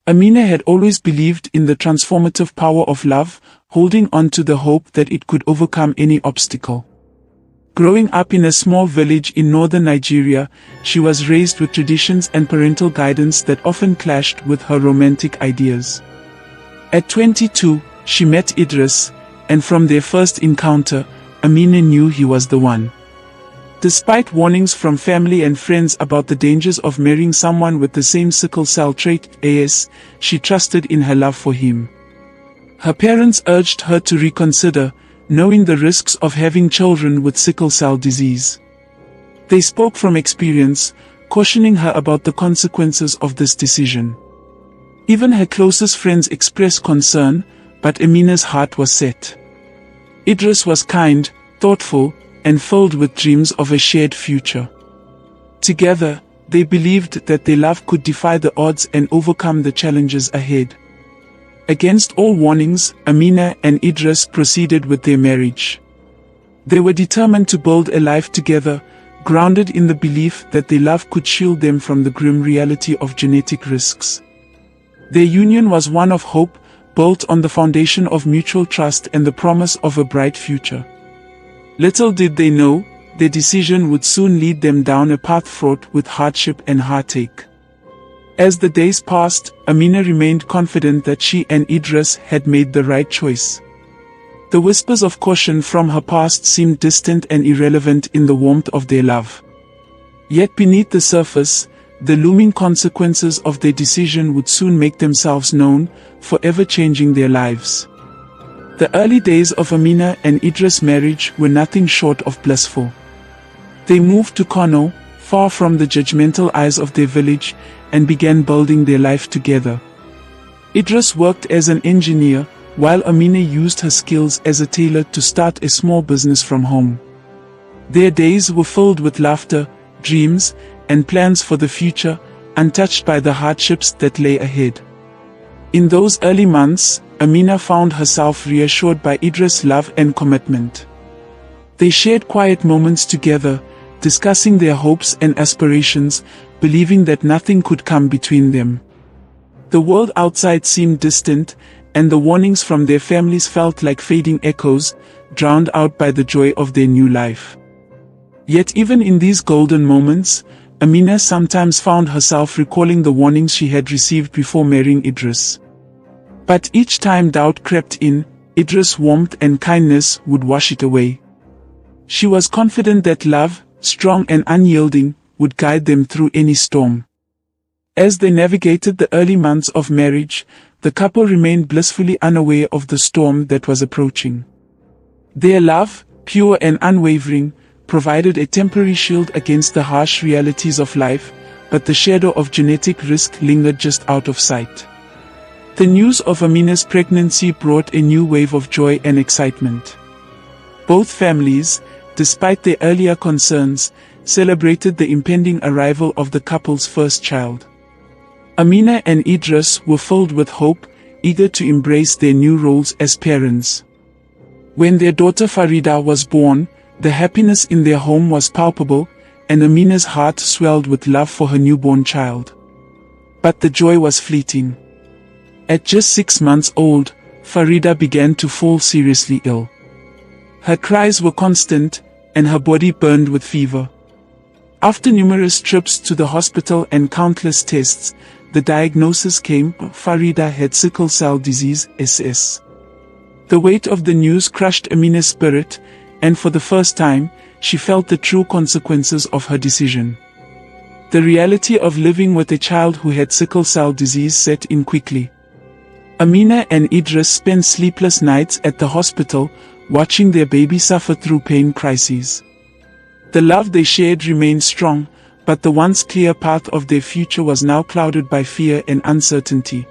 Amina had always believed in the transformative power of love, holding on to the hope that it could overcome any obstacle. Growing up in a small village in northern Nigeria, she was raised with traditions and parental guidance that often clashed with her romantic ideas. At 22, she met Idris, and from their first encounter, Amina knew he was the one. Despite warnings from family and friends about the dangers of marrying someone with the same sickle cell trait as, she trusted in her love for him. Her parents urged her to reconsider, knowing the risks of having children with sickle cell disease. They spoke from experience, cautioning her about the consequences of this decision. Even her closest friends expressed concern, but Amina's heart was set. Idris was kind, thoughtful, and filled with dreams of a shared future. Together, they believed that their love could defy the odds and overcome the challenges ahead. Against all warnings, Amina and Idris proceeded with their marriage. They were determined to build a life together, grounded in the belief that their love could shield them from the grim reality of genetic risks. Their union was one of hope, built on the foundation of mutual trust and the promise of a bright future. Little did they know, their decision would soon lead them down a path fraught with hardship and heartache. As the days passed, Amina remained confident that she and Idris had made the right choice. The whispers of caution from her past seemed distant and irrelevant in the warmth of their love. Yet beneath the surface, the looming consequences of their decision would soon make themselves known, forever changing their lives. The early days of Amina and Idris' marriage were nothing short of blissful. They moved to Kano, far from the judgmental eyes of their village, and began building their life together. Idris worked as an engineer, while Amina used her skills as a tailor to start a small business from home. Their days were filled with laughter, dreams, and plans for the future, untouched by the hardships that lay ahead. In those early months, Amina found herself reassured by Idris' love and commitment. They shared quiet moments together, discussing their hopes and aspirations, believing that nothing could come between them. The world outside seemed distant, and the warnings from their families felt like fading echoes, drowned out by the joy of their new life. Yet even in these golden moments, Amina sometimes found herself recalling the warnings she had received before marrying Idris. But each time doubt crept in, Idris' warmth and kindness would wash it away. She was confident that love, strong and unyielding, would guide them through any storm. As they navigated the early months of marriage, the couple remained blissfully unaware of the storm that was approaching. Their love, pure and unwavering, provided a temporary shield against the harsh realities of life, but the shadow of genetic risk lingered just out of sight. The news of Amina's pregnancy brought a new wave of joy and excitement. Both families, despite their earlier concerns, celebrated the impending arrival of the couple's first child. Amina and Idris were filled with hope, eager to embrace their new roles as parents. When their daughter Farida was born, the happiness in their home was palpable, and Amina's heart swelled with love for her newborn child. But the joy was fleeting. At just 6 months old, Farida began to fall seriously ill. Her cries were constant, and her body burned with fever. After numerous trips to the hospital and countless tests, the diagnosis came: Farida had sickle cell disease (SS). The weight of the news crushed Amina's spirit, and for the first time, she felt the true consequences of her decision. The reality of living with a child who had sickle cell disease set in quickly. Amina and Idris spent sleepless nights at the hospital, watching their baby suffer through pain crises. The love they shared remained strong, but the once clear path of their future was now clouded by fear and uncertainty.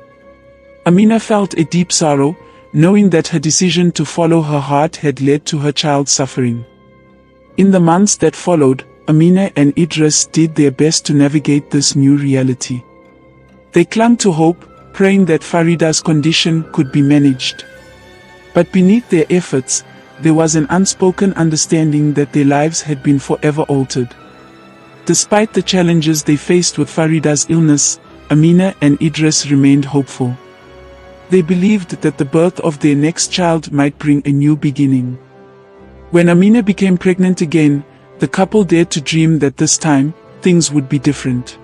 Amina felt a deep sorrow, knowing that her decision to follow her heart had led to her child's suffering. In the months that followed, Amina and Idris did their best to navigate this new reality. They clung to hope, praying that Farida's condition could be managed. But beneath their efforts, there was an unspoken understanding that their lives had been forever altered. Despite the challenges they faced with Farida's illness, Amina and Idris remained hopeful. They believed that the birth of their next child might bring a new beginning. When Amina became pregnant again, the couple dared to dream that this time, things would be different.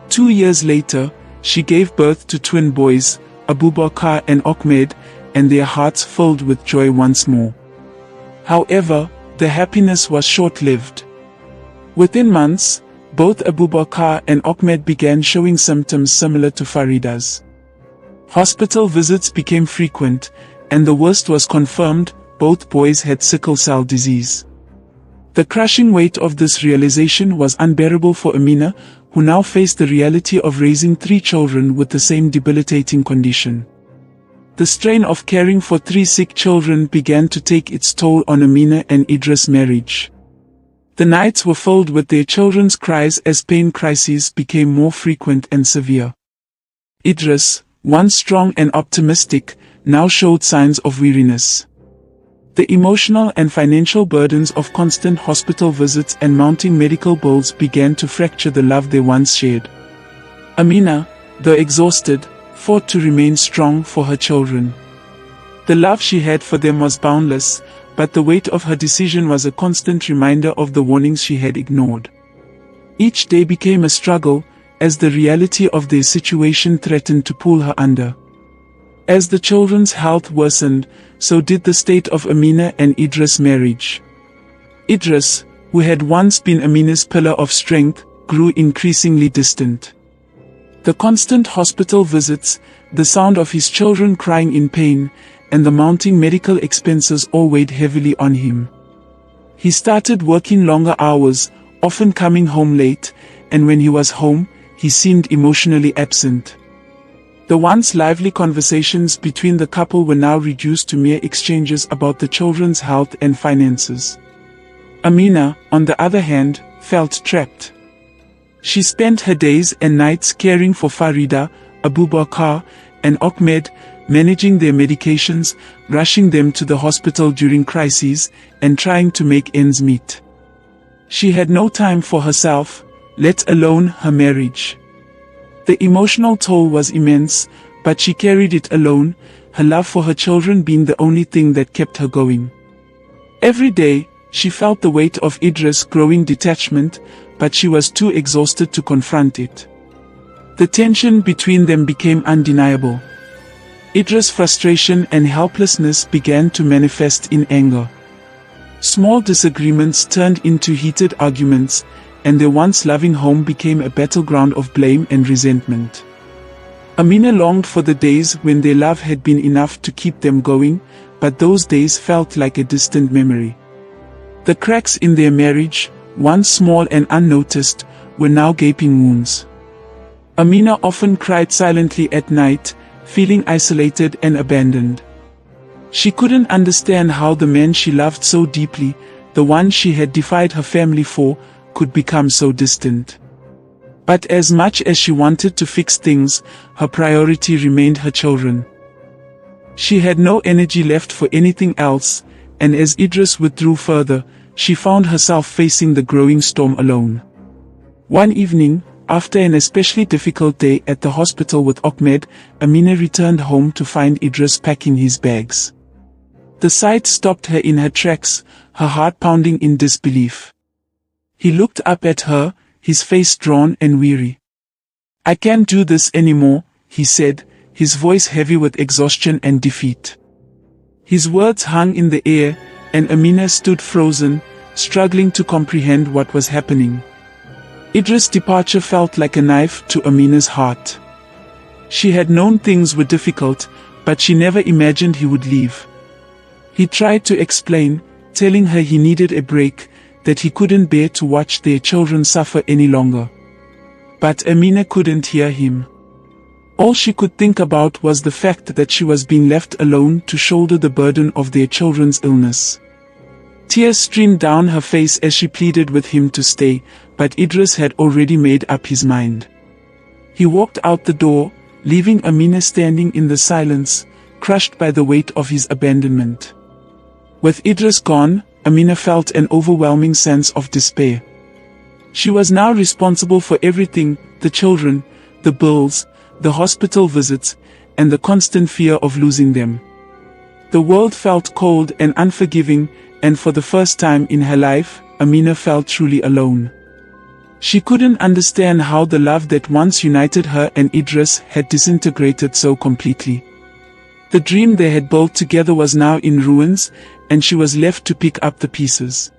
2 years later, she gave birth to twin boys, Abubakar and Ahmed, and their hearts filled with joy once more. However, the happiness was short-lived. Within months, both Abubakar and Ahmed began showing symptoms similar to Farida's. Hospital visits became frequent, and the worst was confirmed: both boys had sickle cell disease. The crushing weight of this realization was unbearable for Amina, who now faced the reality of raising 3 children with the same debilitating condition. The strain of caring for 3 sick children began to take its toll on Amina and Idris' marriage. The nights were filled with their children's cries as pain crises became more frequent and severe. Idris, once strong and optimistic, now showed signs of weariness. The emotional and financial burdens of constant hospital visits and mounting medical bills began to fracture the love they once shared. Amina, though exhausted, fought to remain strong for her children. The love she had for them was boundless, but the weight of her decision was a constant reminder of the warnings she had ignored. Each day became a struggle, as the reality of their situation threatened to pull her under. As the children's health worsened, so did the state of Amina and Idris' marriage. Idris, who had once been Amina's pillar of strength, grew increasingly distant. The constant hospital visits, the sound of his children crying in pain, and the mounting medical expenses all weighed heavily on him. He started working longer hours, often coming home late, and when he was home, he seemed emotionally absent. The once lively conversations between the couple were now reduced to mere exchanges about the children's health and finances. Amina, on the other hand, felt trapped. She spent her days and nights caring for Farida, Abubakar, and Ahmed, managing their medications, rushing them to the hospital during crises, and trying to make ends meet. She had no time for herself, let alone her marriage. The emotional toll was immense, but she carried it alone, her love for her children being the only thing that kept her going. Every day, she felt the weight of Idris' growing detachment, but she was too exhausted to confront it. The tension between them became undeniable. Idris' frustration and helplessness began to manifest in anger. Small disagreements turned into heated arguments, and their once loving home became a battleground of blame and resentment. Amina longed for the days when their love had been enough to keep them going, but those days felt like a distant memory. The cracks in their marriage, once small and unnoticed, were now gaping wounds. Amina often cried silently at night, feeling isolated and abandoned. She couldn't understand how the man she loved so deeply, the one she had defied her family for, could become so distant. But as much as she wanted to fix things, her priority remained her children. She had no energy left for anything else, and as Idris withdrew further, she found herself facing the growing storm alone. One evening, after an especially difficult day at the hospital with Ahmed, Amina returned home to find Idris packing his bags. The sight stopped her in her tracks, her heart pounding in disbelief. He looked up at her, his face drawn and weary. "I can't do this anymore," he said, his voice heavy with exhaustion and defeat. His words hung in the air, and Amina stood frozen, struggling to comprehend what was happening. Idris' departure felt like a knife to Amina's heart. She had known things were difficult, but she never imagined he would leave. He tried to explain, telling her he needed a break, that he couldn't bear to watch their children suffer any longer. But Amina couldn't hear him. All she could think about was the fact that she was being left alone to shoulder the burden of their children's illness. Tears streamed down her face as she pleaded with him to stay, but Idris had already made up his mind. He walked out the door, leaving Amina standing in the silence, crushed by the weight of his abandonment. With Idris gone, Amina felt an overwhelming sense of despair. She was now responsible for everything: the children, the bills, the hospital visits, and the constant fear of losing them. The world felt cold and unforgiving, and for the first time in her life, Amina felt truly alone. She couldn't understand how the love that once united her and Idris had disintegrated so completely. The dream they had built together was now in ruins, and she was left to pick up the pieces.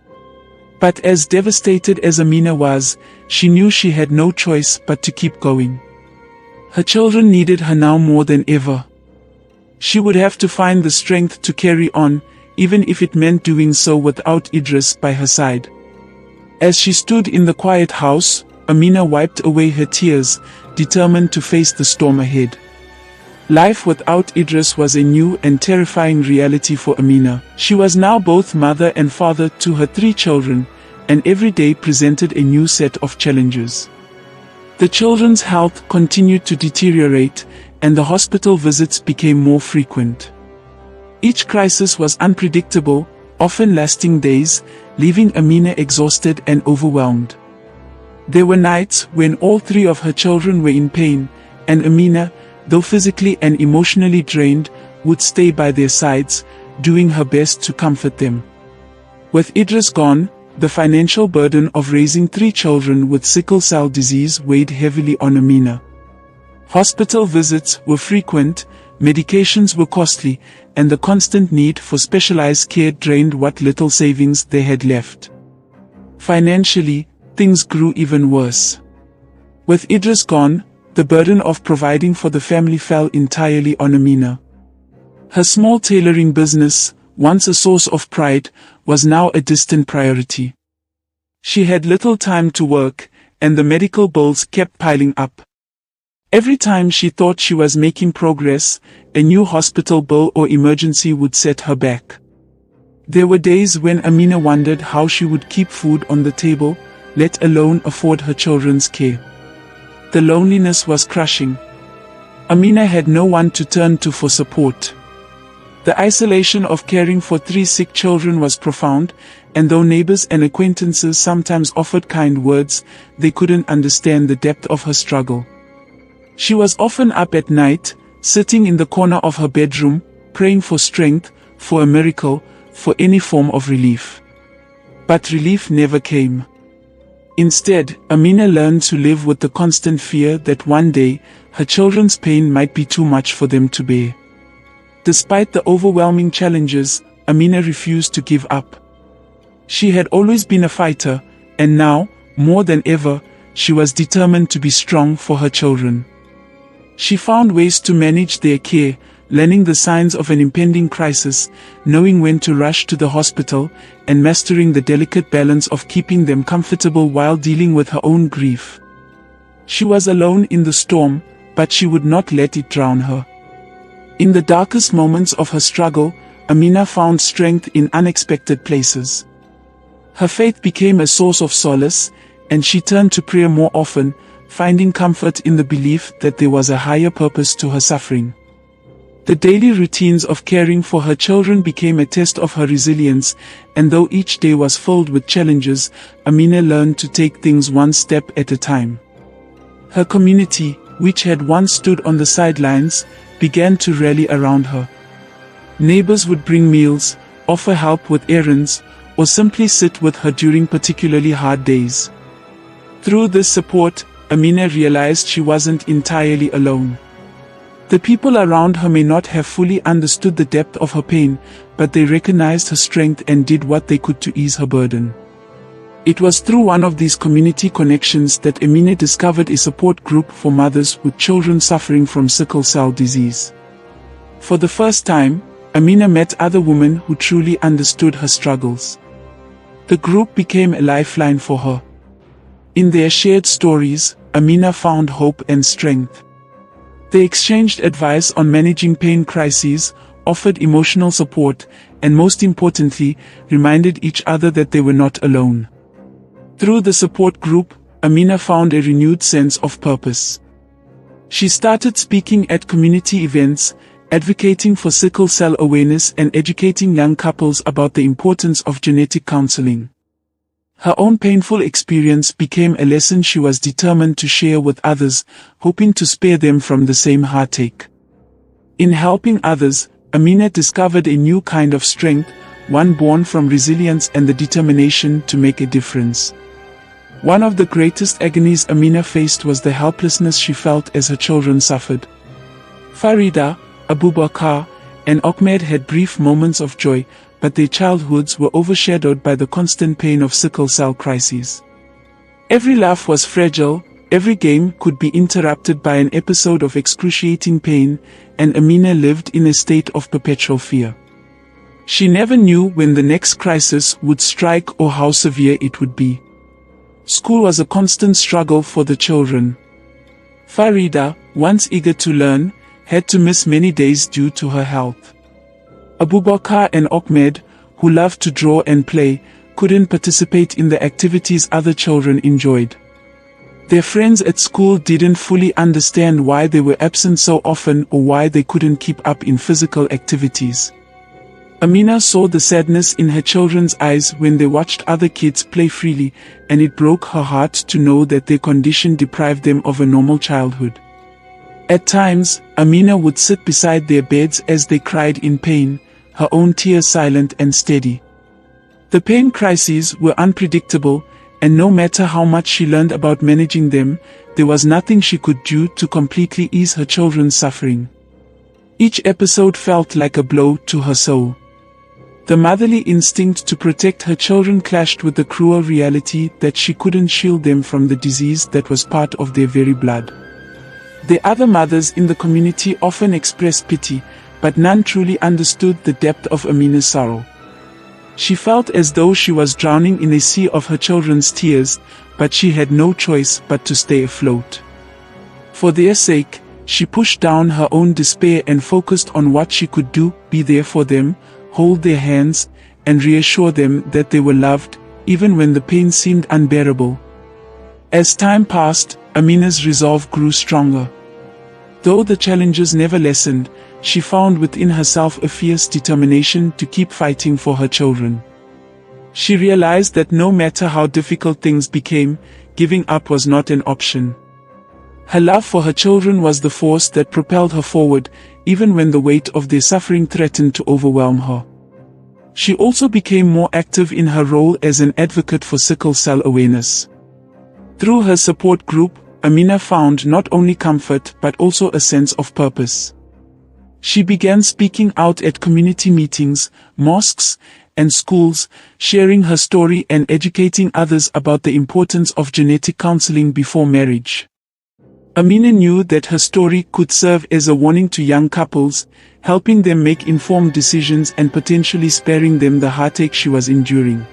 But as devastated as Amina was, she knew she had no choice but to keep going. Her children needed her now more than ever. She would have to find the strength to carry on, even if it meant doing so without Idris by her side. As she stood in the quiet house, Amina wiped away her tears, determined to face the storm ahead. Life without Idris was a new and terrifying reality for Amina. She was now both mother and father to her 3 children, and every day presented a new set of challenges. The children's health continued to deteriorate, and the hospital visits became more frequent. Each crisis was unpredictable, often lasting days, leaving Amina exhausted and overwhelmed. There were nights when all 3 of her children were in pain, and Amina, though physically and emotionally drained, would stay by their sides, doing her best to comfort them. With Idris gone, the financial burden of raising 3 children with sickle cell disease weighed heavily on Amina. Hospital visits were frequent, medications were costly, and the constant need for specialized care drained what little savings they had left. Financially, things grew even worse. With Idris gone, the burden of providing for the family fell entirely on Amina. Her small tailoring business, once a source of pride, was now a distant priority. She had little time to work, and the medical bills kept piling up. Every time she thought she was making progress, a new hospital bill or emergency would set her back. There were days when Amina wondered how she would keep food on the table, let alone afford her children's care. The loneliness was crushing. Amina had no one to turn to for support. The isolation of caring for 3 sick children was profound, and though neighbors and acquaintances sometimes offered kind words, they couldn't understand the depth of her struggle. She was often up at night, sitting in the corner of her bedroom, praying for strength, for a miracle, for any form of relief. But relief never came. Instead, Amina learned to live with the constant fear that one day, her children's pain might be too much for them to bear. Despite the overwhelming challenges, Amina refused to give up. She had always been a fighter, and now, more than ever, she was determined to be strong for her children. She found ways to manage their care, learning the signs of an impending crisis, knowing when to rush to the hospital, and mastering the delicate balance of keeping them comfortable while dealing with her own grief. She was alone in the storm, but she would not let it drown her. In the darkest moments of her struggle, Amina found strength in unexpected places. Her faith became a source of solace, and she turned to prayer more often, finding comfort in the belief that there was a higher purpose to her suffering. The daily routines of caring for her children became a test of her resilience, and though each day was filled with challenges, Amina learned to take things one step at a time. Her community, which had once stood on the sidelines, began to rally around her. Neighbors would bring meals, offer help with errands, or simply sit with her during particularly hard days. Through this support, Amina realized she wasn't entirely alone. The people around her may not have fully understood the depth of her pain, but they recognized her strength and did what they could to ease her burden. It was through one of these community connections that Amina discovered a support group for mothers with children suffering from sickle cell disease. For the first time, Amina met other women who truly understood her struggles. The group became a lifeline for her. In their shared stories, Amina found hope and strength. They exchanged advice on managing pain crises, offered emotional support, and most importantly, reminded each other that they were not alone. Through the support group, Amina found a renewed sense of purpose. She started speaking at community events, advocating for sickle cell awareness and educating young couples about the importance of genetic counseling. Her own painful experience became a lesson she was determined to share with others, hoping to spare them from the same heartache. In helping others, Amina discovered a new kind of strength, one born from resilience and the determination to make a difference. One of the greatest agonies Amina faced was the helplessness she felt as her children suffered. Farida, Abubakar, and Ahmed had brief moments of joy, but their childhoods were overshadowed by the constant pain of sickle cell crises. Every laugh was fragile, every game could be interrupted by an episode of excruciating pain, and Amina lived in a state of perpetual fear. She never knew when the next crisis would strike or how severe it would be. School was a constant struggle for the children. Farida, once eager to learn, had to miss many days due to her health. Abubakar and Ahmed, who loved to draw and play, couldn't participate in the activities other children enjoyed. Their friends at school didn't fully understand why they were absent so often or why they couldn't keep up in physical activities. Amina saw the sadness in her children's eyes when they watched other kids play freely, and it broke her heart to know that their condition deprived them of a normal childhood. At times, Amina would sit beside their beds as they cried in pain, her own tears silent and steady. The pain crises were unpredictable, and no matter how much she learned about managing them, there was nothing she could do to completely ease her children's suffering. Each episode felt like a blow to her soul. The motherly instinct to protect her children clashed with the cruel reality that she couldn't shield them from the disease that was part of their very blood. The other mothers in the community often expressed pity, but none truly understood the depth of Amina's sorrow. She felt as though she was drowning in a sea of her children's tears, but she had no choice but to stay afloat. For their sake, she pushed down her own despair and focused on what she could do: be there for them, hold their hands, and reassure them that they were loved, even when the pain seemed unbearable. As time passed, Amina's resolve grew stronger. Though the challenges never lessened, she found within herself a fierce determination to keep fighting for her children. She realized that no matter how difficult things became, giving up was not an option. Her love for her children was the force that propelled her forward, even when the weight of their suffering threatened to overwhelm her. She also became more active in her role as an advocate for sickle cell awareness. Through her support group, Amina found not only comfort but also a sense of purpose. She began speaking out at community meetings, mosques, and schools, sharing her story and educating others about the importance of genetic counseling before marriage. Amina knew that her story could serve as a warning to young couples, helping them make informed decisions and potentially sparing them the heartache she was enduring.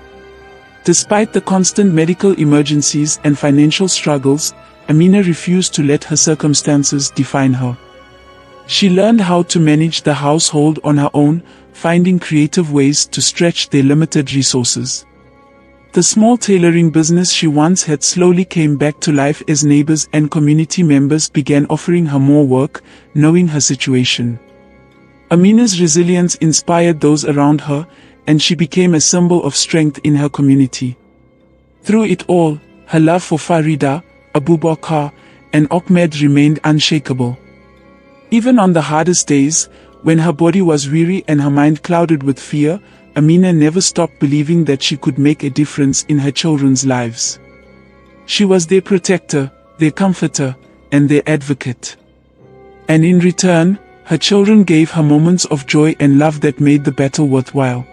Despite the constant medical emergencies and financial struggles, Amina refused to let her circumstances define her. She learned how to manage the household on her own, finding creative ways to stretch their limited resources. The small tailoring business she once had slowly came back to life as neighbors and community members began offering her more work, knowing her situation. Amina's resilience inspired those around her, and she became a symbol of strength in her community. Through it all, her love for Farida, Abubakar, and Ahmed remained unshakable. Even on the hardest days, when her body was weary and her mind clouded with fear, Amina never stopped believing that she could make a difference in her children's lives. She was their protector, their comforter, and their advocate. And in return, her children gave her moments of joy and love that made the battle worthwhile.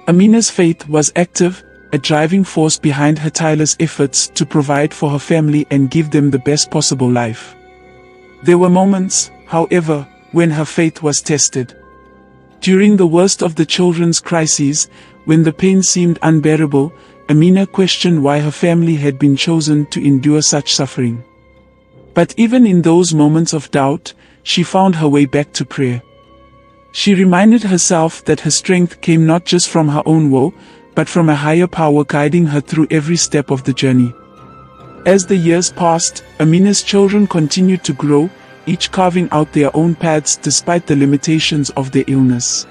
Amina's faith was active, a driving force behind her tireless efforts to provide for her family and give them the best possible life. There were moments, however, when her faith was tested. During the worst of the children's crises, when the pain seemed unbearable, Amina questioned why her family had been chosen to endure such suffering. But even in those moments of doubt, she found her way back to prayer. She reminded herself that her strength came not just from her own woe, but from a higher power guiding her through every step of the journey. As the years passed, Amina's children continued to grow, each carving out their own paths despite the limitations of their illness.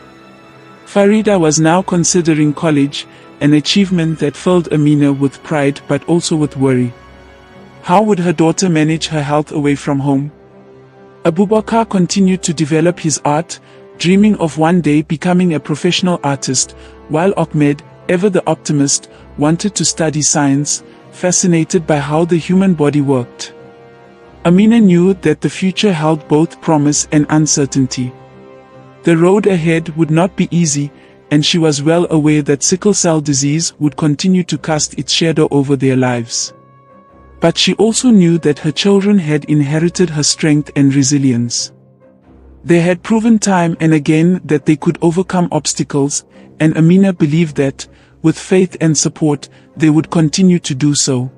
Farida was now considering college, an achievement that filled Amina with pride but also with worry. How would her daughter manage her health away from home? Abubakar continued to develop his art, dreaming of one day becoming a professional artist, while Ahmed, ever the optimist, wanted to study science, fascinated by how the human body worked. Amina knew that the future held both promise and uncertainty. The road ahead would not be easy, and she was well aware that sickle cell disease would continue to cast its shadow over their lives. But she also knew that her children had inherited her strength and resilience. They had proven time and again that they could overcome obstacles, and Amina believed that, with faith and support, they would continue to do so.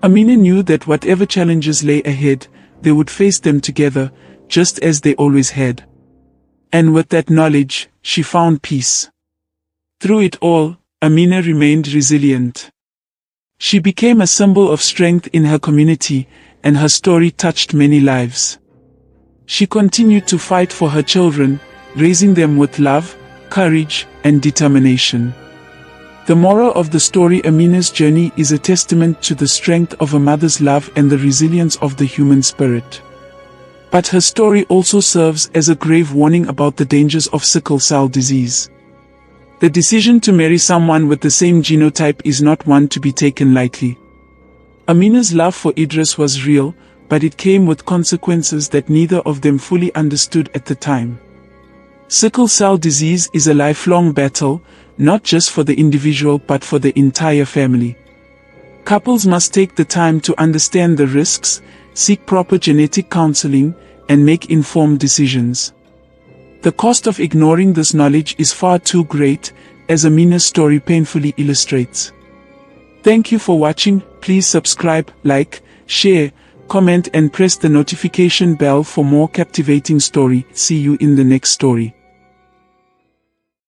Amina knew that whatever challenges lay ahead, they would face them together, just as they always had. And with that knowledge, she found peace. Through it all, Amina remained resilient. She became a symbol of strength in her community, and her story touched many lives. She continued to fight for her children, raising them with love, courage, and determination. The moral of the story: Amina's journey is a testament to the strength of a mother's love and the resilience of the human spirit. But her story also serves as a grave warning about the dangers of sickle cell disease. The decision to marry someone with the same genotype is not one to be taken lightly. Amina's love for Idris was real, but it came with consequences that neither of them fully understood at the time. Sickle cell disease is a lifelong battle, not just for the individual but for the entire family. Couples must take the time to understand the risks, seek proper genetic counseling, and make informed decisions. The cost of ignoring this knowledge is far too great, as Amina's story painfully illustrates. Thank you for watching. Please subscribe, like, share, comment and press the notification bell for more captivating story. See you in the next story.